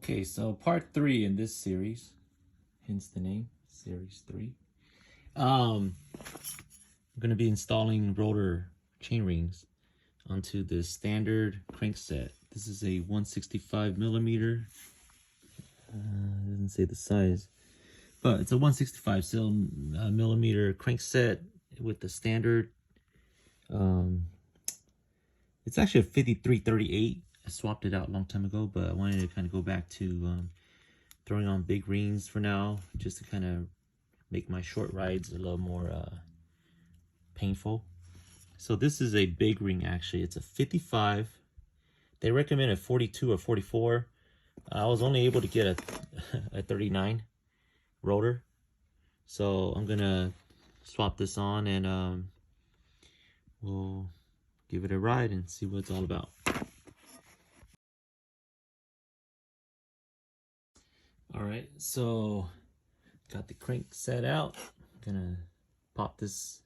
Okay, so part 3 in this series, hence the name, series 3. I'm going to be installing rotor chain rings onto the standard crank set. This is a 165 millimeter. It doesn't say the size, but it's a 165 millimeter crank set with the standard. It's actually a 5338. I swapped it out a long time ago, but I wanted to kind of go back to throwing on big rings for now, just to kind of make my short rides a little more painful. So this is a big ring, actually. It's a 55. They recommend a 42 or 44. I was only able to get a 39 rotor. So I'm gonna swap this on and we'll give it a ride and see what it's all about. All right, so got the crank set out. I'm gonna pop these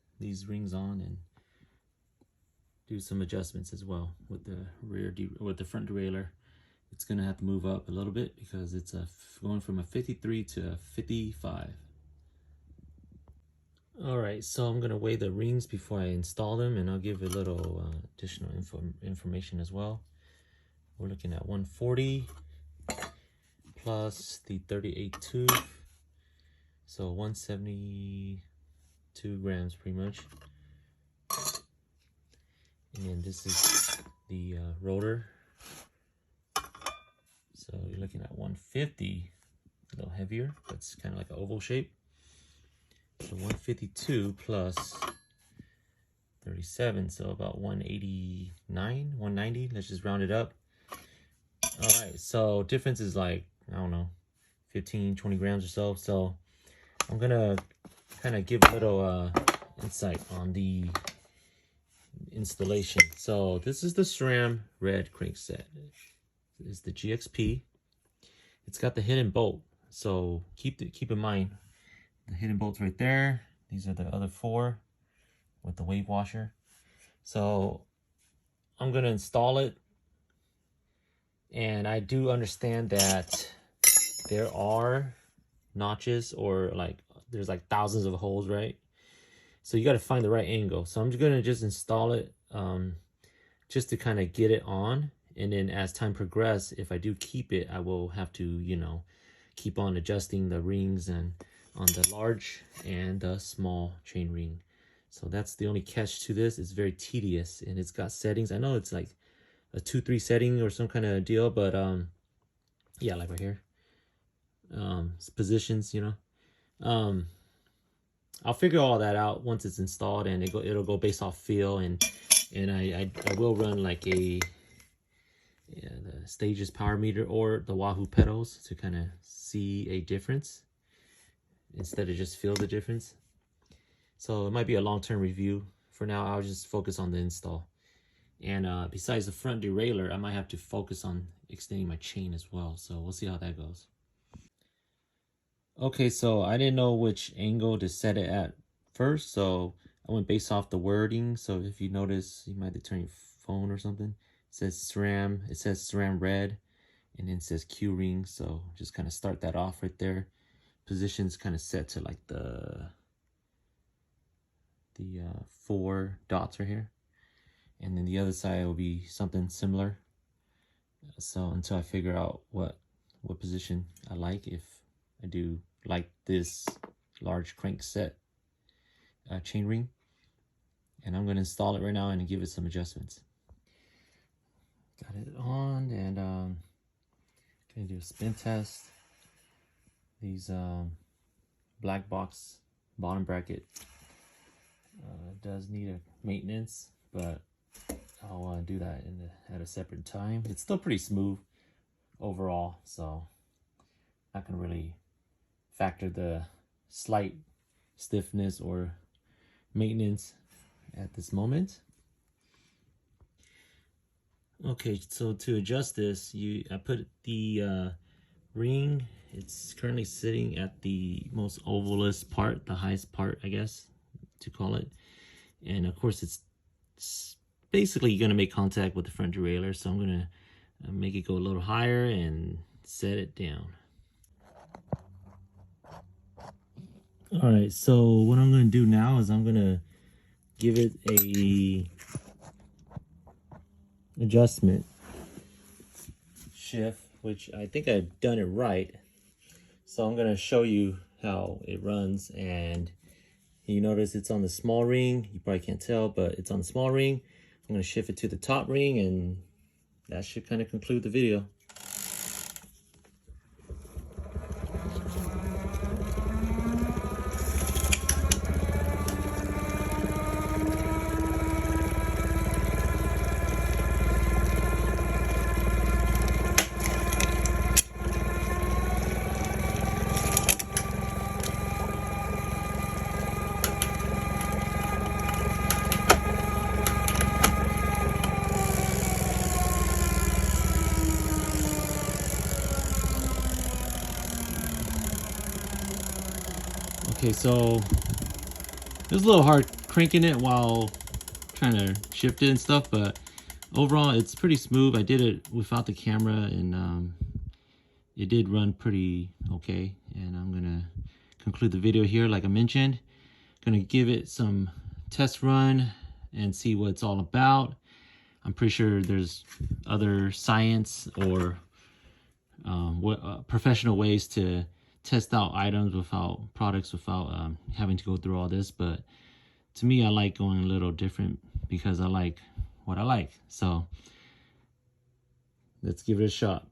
rings on and do some adjustments as well with the front derailleur. It's gonna have to move up a little bit because it's going from a 53 to a 55. All right, so I'm gonna weigh the rings before I install them, and I'll give a little additional information as well. We're looking at 140 plus the 38 tooth, so 172 grams pretty much. And this is the rotor. So you're looking at 150, a little heavier. That's kind of like an oval shape. So 152 plus 37, so about 189, 190. Let's just round it up. All right, so difference is like, I don't know, 15, 20 grams or so. So I'm gonna kind of give a little insight on the installation. So this is the Sram red crank set. This is the GXP. It's got the hidden bolt, so keep in mind the hidden bolts right there. These are the other 4 with the wave washer. So I'm gonna install it, and I do understand that there are notches, or there's like thousands of holes, right? So you got to find the right angle. So I'm just gonna install it just to kind of get it on, and then as time progresses, if I do keep it, I will have to, you know, keep on adjusting the rings and on the large and the small chain ring. So that's the only catch to this. It's very tedious, and it's got settings. I know it's like a 2-3 setting or some kind of deal, but yeah, like right here, it's positions, you know. I'll figure all that out once it's installed, and it'll go based off feel, and I will run like the Stages power meter or the Wahoo pedals to kind of see a difference instead of just feel the difference. So it might be a long-term review. For now, I'll just focus on the install. And besides the front derailleur, I might have to focus on extending my chain as well. So we'll see how that goes. Okay, so I didn't know which angle to set it at first, so I went based off the wording. So if you notice, you might have to turn your phone or something. It says SRAM, red, and then it says Q ring. So just kind of start that off right there. Position's kind of set to like the 4 dots right here, and then the other side will be something similar. So until I figure out what position I like, if I do like this large crank set chain ring, and I'm going to install it right now and give it some adjustments. Got it on, and going to do a spin test. These black box bottom bracket does need a maintenance, but I'll do that at a separate time. It's still pretty smooth overall, so I can really factor the slight stiffness or maintenance at this moment. Okay, so to adjust this, I put the ring. It's currently sitting at the most ovalest part, the highest part, I guess, to call it. And of course, it's basically going to make contact with the front derailleur. So I'm going to make it go a little higher and set it down. All right, so what I'm going to do now is I'm going to give it a adjustment shift, which I think I've done it right. So I'm going to show you how it runs, and you notice it's on the small ring. You probably can't tell, but it's on the small ring. I'm going to shift it to the top ring, and that should kind of conclude the video. Okay, so it was a little hard cranking it while trying to shift it and stuff, but overall it's pretty smooth. I did it without the camera, and it did run pretty okay. And I'm gonna conclude the video here. Like I mentioned, gonna give it some test run and see what it's all about. I'm pretty sure there's other science or professional ways to test out items without products, without having to go through all this. But to me, I like going a little different because I like what I like. So let's give it a shot.